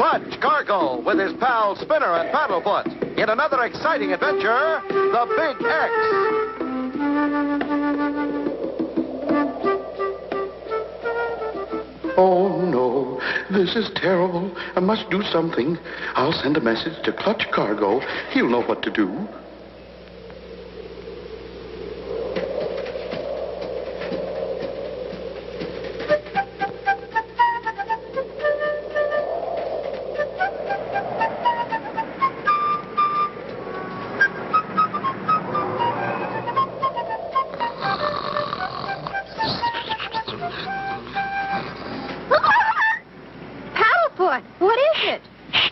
Clutch Cargo with his pal Spinner and Paddlefoot in another exciting adventure, The Big X. Oh, no. This is terrible. I must do something. I'll send a message to Clutch Cargo. He'll know what to do. What is it?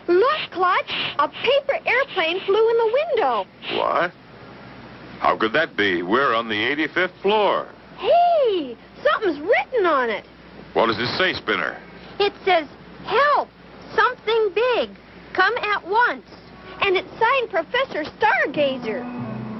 Look, Clutch. A paper airplane flew in the window. What? How could that be? We're on the 85th floor. Hey, something's written on it. What does it say, Spinner? It says, help, something big, come at once. And it's signed Professor Stargazer.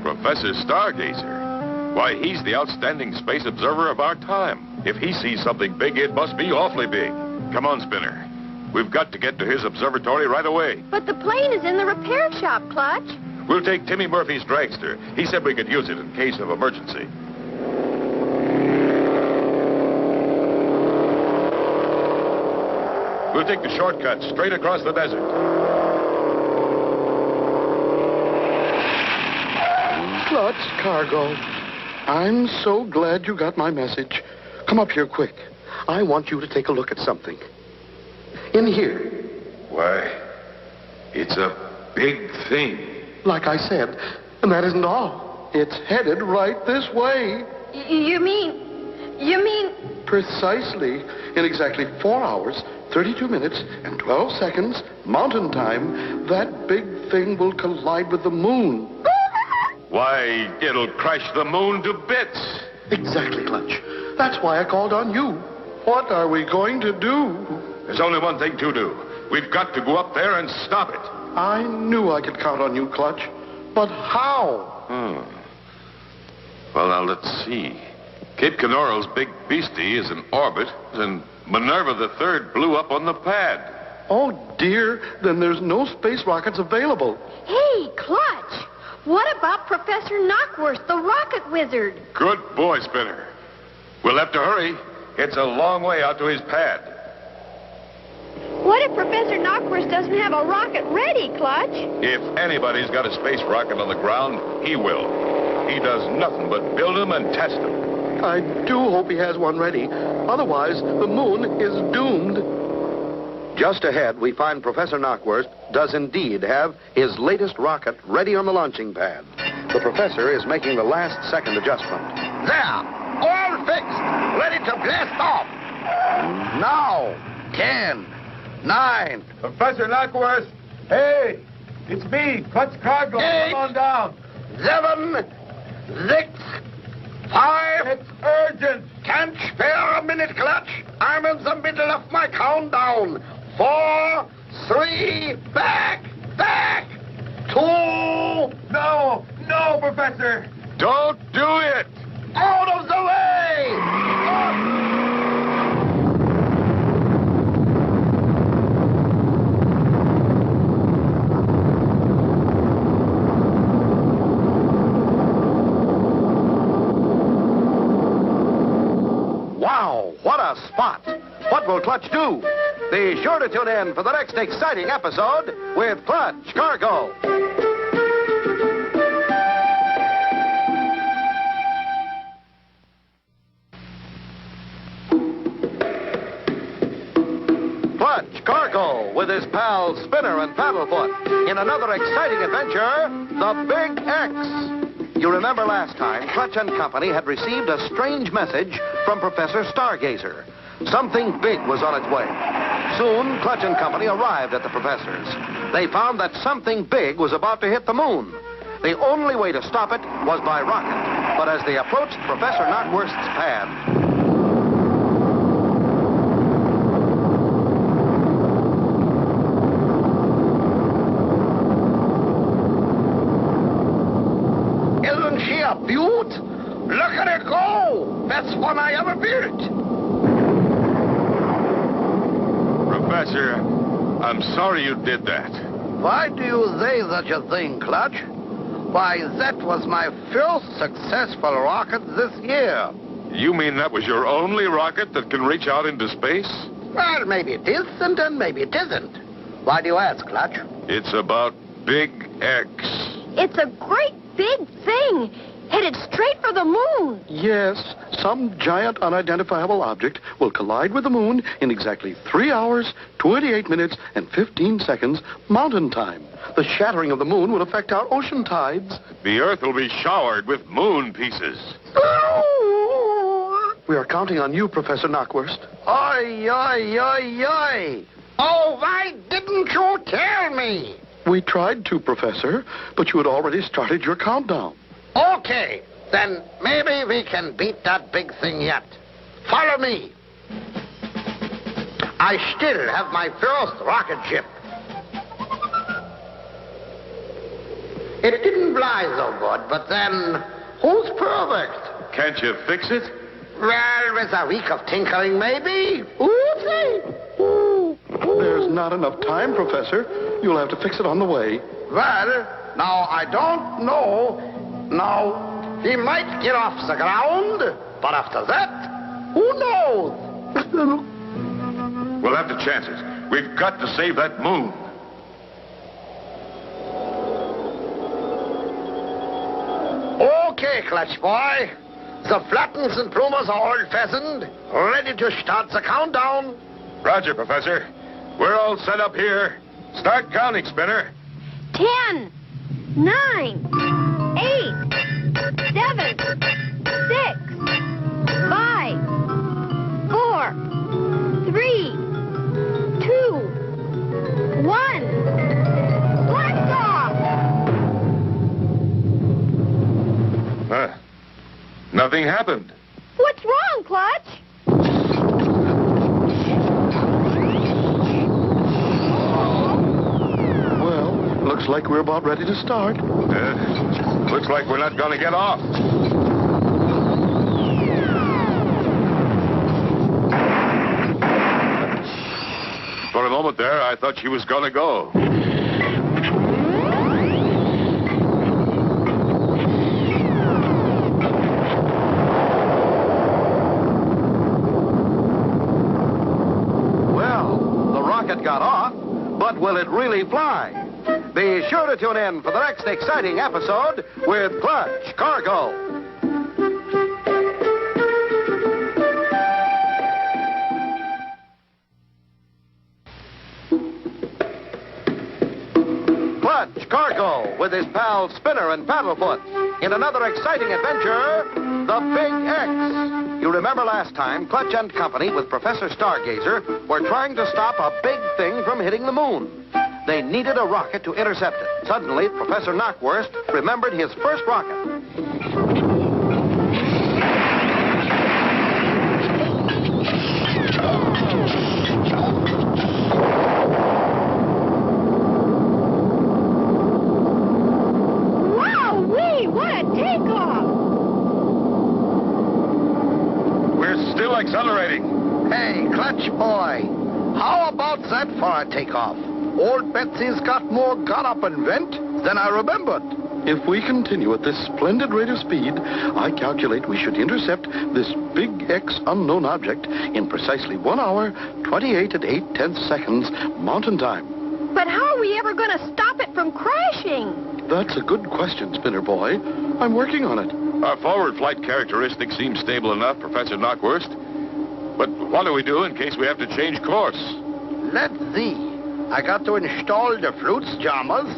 Professor Stargazer? Why, he's the outstanding space observer of our time. If he sees something big, it must be awfully big. Come on, Spinner. We've got to get to his observatory right away. But the plane is in the repair shop, Clutch. We'll take Timmy Murphy's dragster. He said we could use it in case of emergency. We'll take the shortcut straight across the desert. Clutch Cargo. I'm so glad you got my message. Come up here quick. I want you to take a look at something. In here. Why, it's a big thing. Like I said, and that isn't all. It's headed right this way. You mean... Precisely. In exactly 4 hours, 32 minutes, and 12 seconds, mountain time, that big thing will collide with the moon. Why, it'll crash the moon to bits. Exactly, Clutch. That's why I called on you. What are we going to do? There's only one thing to do. We've got to go up there and stop it. I knew I could count on you, Clutch. But how? Well, now, let's see. Cape Canaveral's big beastie is in orbit, and Minerva the Third blew up on the pad. Oh, dear. Then there's no space rockets available. Hey, Clutch. What about Professor Knockwurst, the rocket wizard? Good boy, Spinner. We'll have to hurry. It's a long way out to his pad. What if Professor Knockwurst doesn't have a rocket ready, Clutch? If anybody's got a space rocket on the ground, he will. He does nothing but build them and test them. I do hope he has one ready. Otherwise, the moon is doomed. Just ahead, we find Professor Knockwurst does indeed have his latest rocket ready on the launching pad. The professor is making the last-second adjustment. There, all fixed, ready to blast off. Now, 10, 9. Professor Knockwurst! Hey! It's me, Clutch Cargo. 8, Come on down. 7, 6, 5. It's urgent. Can't spare a minute, Clutch. I'm in the middle of my countdown. 4, 3, back, 2. No, Professor. Don't do it. Out of the way! Wow, what a spot! What will Clutch do? Be sure to tune in for the next exciting episode with Clutch Cargo. Clutch Cargo with his pals Spinner and Paddlefoot in another exciting adventure, The Big X. You remember last time, Clutch and Company had received a strange message from Professor Stargazer. Something big was on its way. Soon, Clutch and Company arrived at the professor's. They found that something big was about to hit the moon. The only way to stop it was by rocket. But as they approached Professor Knockwurst's pad... Isn't she a beaut? Look at her go! Best one I ever built. Professor, I'm sorry you did that. Why do you say such a thing, Clutch? Why, that was my first successful rocket this year. You mean that was your only rocket that can reach out into space? Well, maybe it is, and then maybe it isn't. Why do you ask, Clutch? It's about Big X. It's a great big thing, headed straight for the moon. Yes, some giant unidentifiable object will collide with the moon in exactly 3 hours, 28 minutes, and 15 seconds mountain time. The shattering of the moon will affect our ocean tides. The Earth will be showered with moon pieces. We are counting on you, Professor Knockwurst. Oi, oi, oi, oi! Oh, why didn't you tell me? We tried to, Professor, but you had already started your countdown. Okay, then maybe we can beat that big thing yet. Follow me. I still have my first rocket ship. It didn't fly so good, but then who's perfect? Can't you fix it? Well, with a week of tinkering, maybe. Oopsie. Ooh. There's not enough time, Professor. You'll have to fix it on the way. Well, now I don't know. Now, he might get off the ground, but after that, who knows? We'll have to chance it. We've got to save that moon. Okay, Clutch Boy. The Flattens and Plumers are all fastened, ready to start the countdown. Roger, Professor. We're all set up here. Start counting, Spinner. 10, 9, 8, 7, 6, 5, 4, 3, 2, 1. Blast off! Nothing happened. What's wrong, Clutch? Well, looks like we're about ready to start. Looks like we're not going to get off. For a moment there, I thought she was going to go. Got off, but will it really fly? Be sure to tune in for the next exciting episode with Clutch Cargo. Clutch Cargo with his pals Spinner and Paddlefoot in another exciting adventure, the Big X. You remember last time, Clutch and Company with Professor Stargazer were trying to stop a big thing from hitting the moon. They needed a rocket to intercept it. Suddenly, Professor Knockwurst remembered his first rocket. Wowee! What a takeoff! Still accelerating. Hey, Clutch Boy, how about that for a takeoff? Old Betsy's got more got up and vent than I remembered. If we continue at this splendid rate of speed, I calculate we should intercept this Big X unknown object in precisely 1 hour, 28 and 8/10 seconds mountain time. But how are we ever going to stop it from crashing? That's a good question, Spinner Boy. I'm working on it. Our forward flight characteristics seem stable enough, Professor Knockwurst. But what do we do in case we have to change course? Let's see. I got to install the flutes jammers,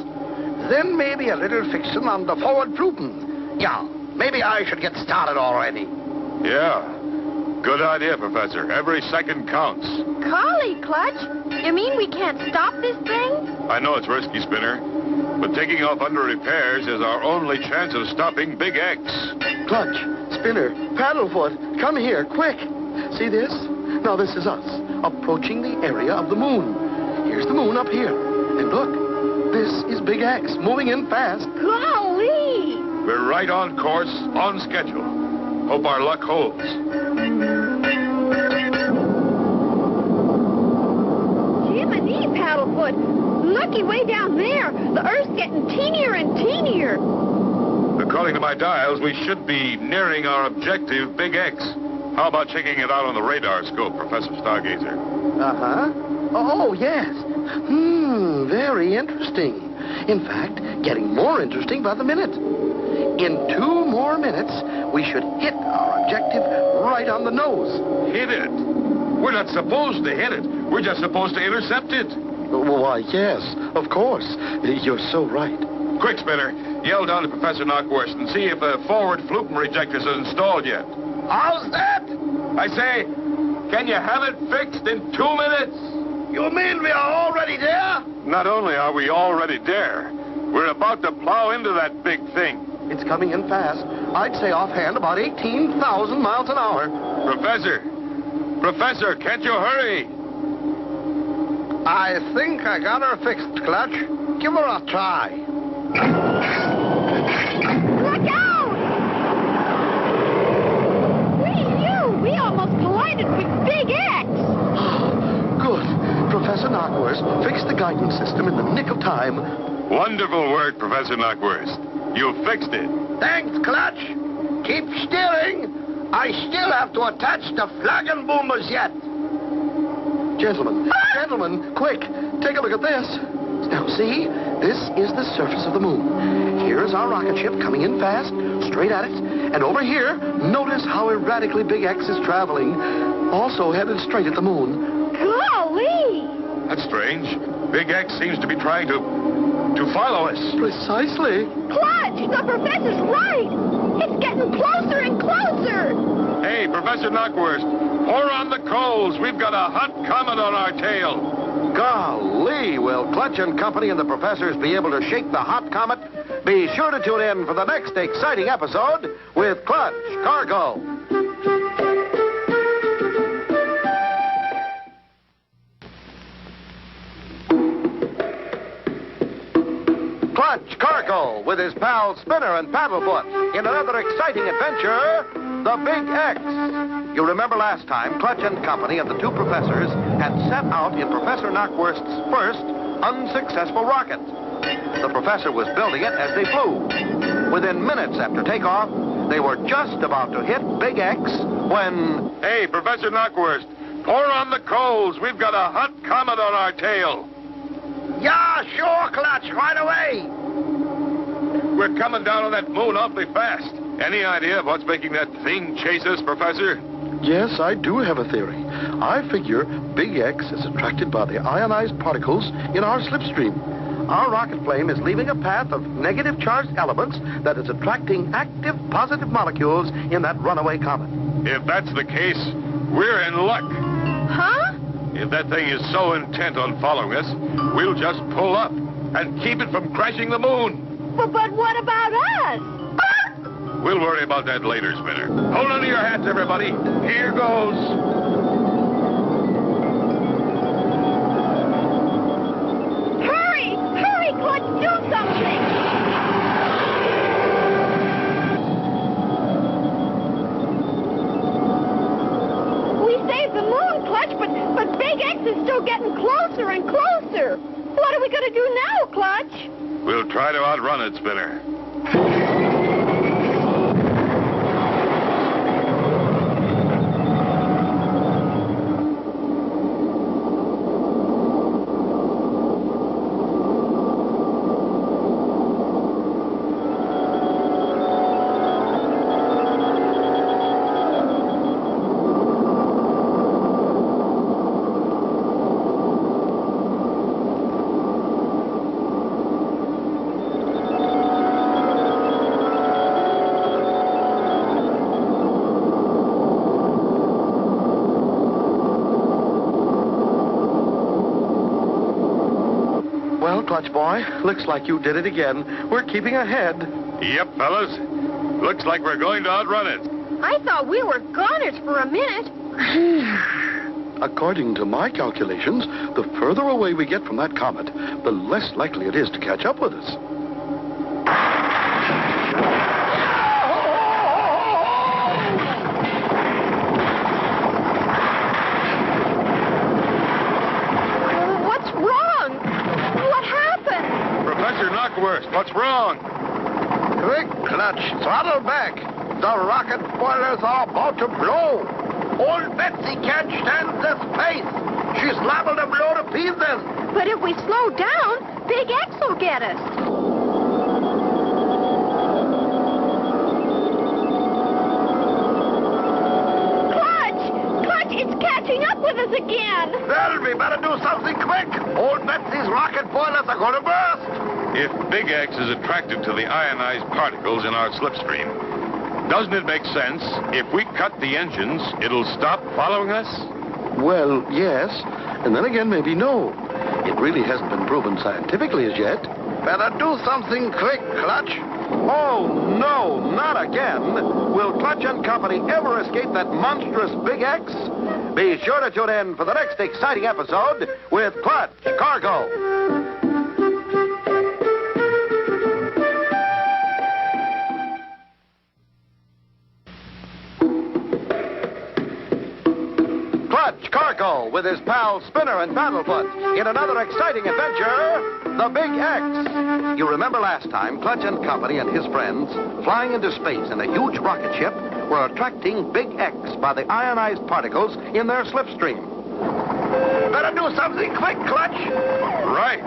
then maybe a little fixing on the forward fluten. Yeah, maybe I should get started already. Yeah. Good idea, Professor. Every second counts. Golly, Clutch. You mean we can't stop this thing? I know it's risky, Spinner, but taking off under repairs is our only chance of stopping Big X. Clutch, Spinner, Paddlefoot, come here, quick. See this? Now this is us, approaching the area of the moon. Here's the moon up here. And look, this is Big X, moving in fast. Golly! We're right on course, on schedule. Hope our luck holds. Jiminy, Paddle Paddlefoot. Looky way down there. The Earth's getting teenier and teenier. According to my dials, we should be nearing our objective, Big X. How about checking it out on the radar scope, Professor Stargazer? Uh-huh. Oh, yes. Very interesting. In fact, getting more interesting by the minute. In 2 more minutes, we should hit our objective right on the nose. Hit it? We're not supposed to hit it. We're just supposed to intercept it. Why, yes, of course. You're so right. Quick, Spinner. Yell down to Professor Knockwurst and see if the forward Flupen rejectors are installed yet. How's that? I say, can you have it fixed in 2 minutes? You mean we are already there? Not only are we already there, we're about to plow into that big thing. It's coming in fast. I'd say offhand about 18,000 miles an hour. Professor, can't you hurry? I think I got her fixed, Clutch. Give her a try. Look out! We almost collided with Big X. Good. Professor Knockwurst fixed the guidance system in the nick of time. Wonderful work, Professor Knockwurst. You fixed it. Thanks, Clutch. Keep steering. I still have to attach the flagon boomers yet. Gentlemen, quick, take a look at this. Now, see? This is the surface of the moon. Here's our rocket ship coming in fast, straight at it. And over here, notice how erratically Big X is traveling, also headed straight at the moon. Golly! That's strange. Big X seems to be trying to follow us. Precisely. Clutch, the professor's right. It's getting closer and closer. Hey, Professor Knockwurst, pour on the coals. We've got a hot comet on our tail. Golly, will Clutch and Company and the professors be able to shake the hot comet? Be sure to tune in for the next exciting episode with Clutch Cargo. Clutch Cargo with his pals Spinner and Paddlefoot in another exciting adventure, the Big X. You remember last time, Clutch and Company and the 2 professors had set out in Professor Knockwurst's first unsuccessful rocket. The professor was building it as they flew. Within minutes after takeoff, they were just about to hit Big X when... Hey, Professor Knockwurst, pour on the coals. We've got a hot comet on our tail. Yeah, sure, Clutch, right away. We're coming down on that moon awfully fast. Any idea of what's making that thing chase us, Professor? Yes, I do have a theory. I figure Big X is attracted by the ionized particles in our slipstream. Our rocket flame is leaving a path of negative charged elements that is attracting active positive molecules in that runaway comet. If that's the case, we're in luck. Huh? If that thing is so intent on following us, we'll just pull up and keep it from crashing the moon. But what about us? We'll worry about that later, Spinner. Hold on to your hats, everybody. Here goes. Hurry, Clutch, do something. We saved the moon, Clutch, but Big X is still getting closer and closer. What are we going to do now, Clutch? We'll try to outrun it, Spinner. Well, Clutch Boy, looks like you did it again. We're keeping ahead. Yep, fellas. Looks like we're going to outrun it. I thought we were goners for a minute. According to my calculations, the further away we get from that comet, the less likely it is to catch up with us. What's wrong? first. What's wrong? Quick, Clutch, throttle back. The rocket boilers are about to blow. Old Betsy can't stand this pace. She's liable to blow to pieces. But if we slow down, Big X will get us. Clutch, it's catching up with us again. Well, we better do something quick. Old Betsy's rocket boilers are going to burst. If Big X is attracted to the ionized particles in our slipstream, doesn't it make sense if we cut the engines, it'll stop following us? Well, yes. And then again, maybe no. It really hasn't been proven scientifically as yet. Better do something quick, Clutch. Oh, no, not again. Will Clutch and Company ever escape that monstrous Big X? Be sure to tune in for the next exciting episode with Clutch Cargo. Clutch Cargo with his pals Spinner and Paddlefoot in another exciting adventure, the Big X. You remember last time, Clutch and Company and his friends, flying into space in a huge rocket ship, were attracting Big X by the ionized particles in their slipstream. Better do something quick, Clutch. Right.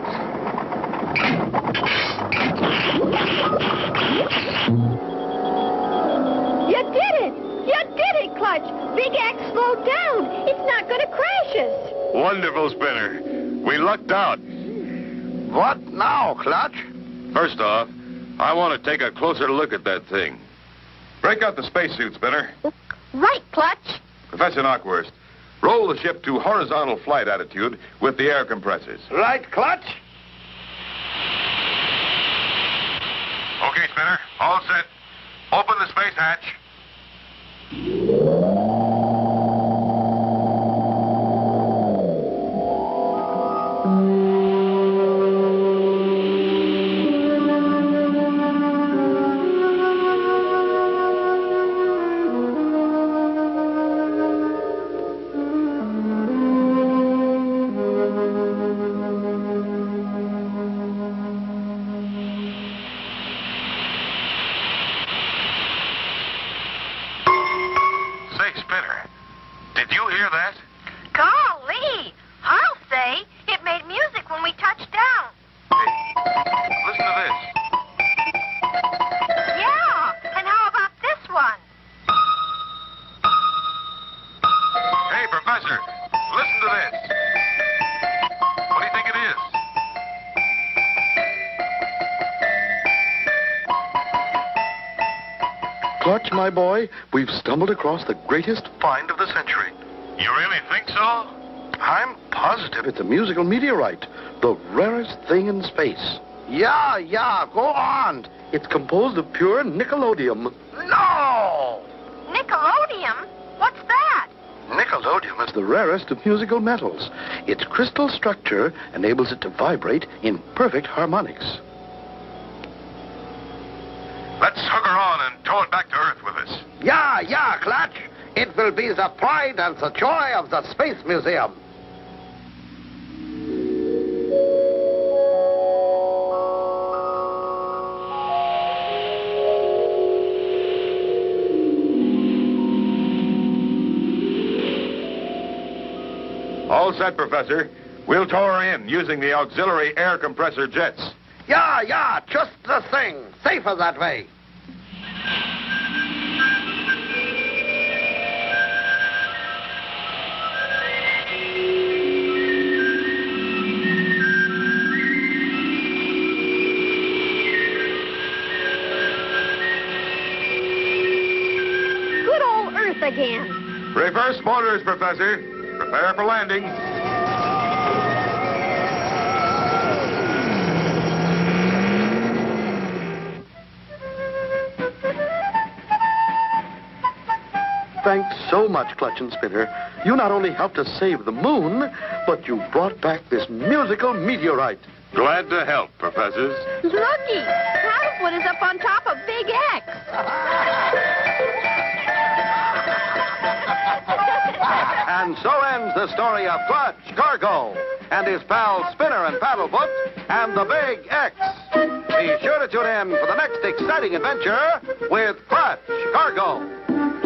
You did it! You did it, Clutch! Big X slowed down. It's not going to crash us. Wonderful, Spinner. We lucked out. What now, Clutch? First off, I want to take a closer look at that thing. Break out the spacesuit, Spinner. Right, Clutch. Professor Knockwurst, roll the ship to horizontal flight attitude with the air compressors. Right, Clutch? Okay, Spinner. All set. Open the space hatch. Say, Spinner, did you hear that? Golly! I'll say it made music when we touched down. Hey, listen to this. Yeah, and how about this one? Hey, Professor, listen to this. What do you think it is? Clutch, my boy, we've stumbled across the greatest find of the century. You really think so? I'm positive it's a musical meteorite, the rarest thing in space. Yeah, go on. It's composed of pure nickelodeum. No! Nickelodeum? What's that? Nickelodeum is the rarest of musical metals. Its crystal structure enables it to vibrate in perfect harmonics. Let's hook her on and tow it back to Earth with us. Yeah, Clutch. It will be the pride and the joy of the Space Museum. All set, Professor. We'll tow her in using the auxiliary air compressor jets. Yeah, just the thing. Safer that way. Good old Earth again. Reverse motors, Professor. Prepare for landing. Thanks so much, Clutch and Spinner. You not only helped us save the moon, but you brought back this musical meteorite. Glad to help, Professors. Looky, Paddlefoot is up on top of Big X. And so ends the story of Clutch Cargo and his pals Spinner and Paddlefoot and the Big X. Be sure to tune in for the next exciting adventure with Clutch Cargo.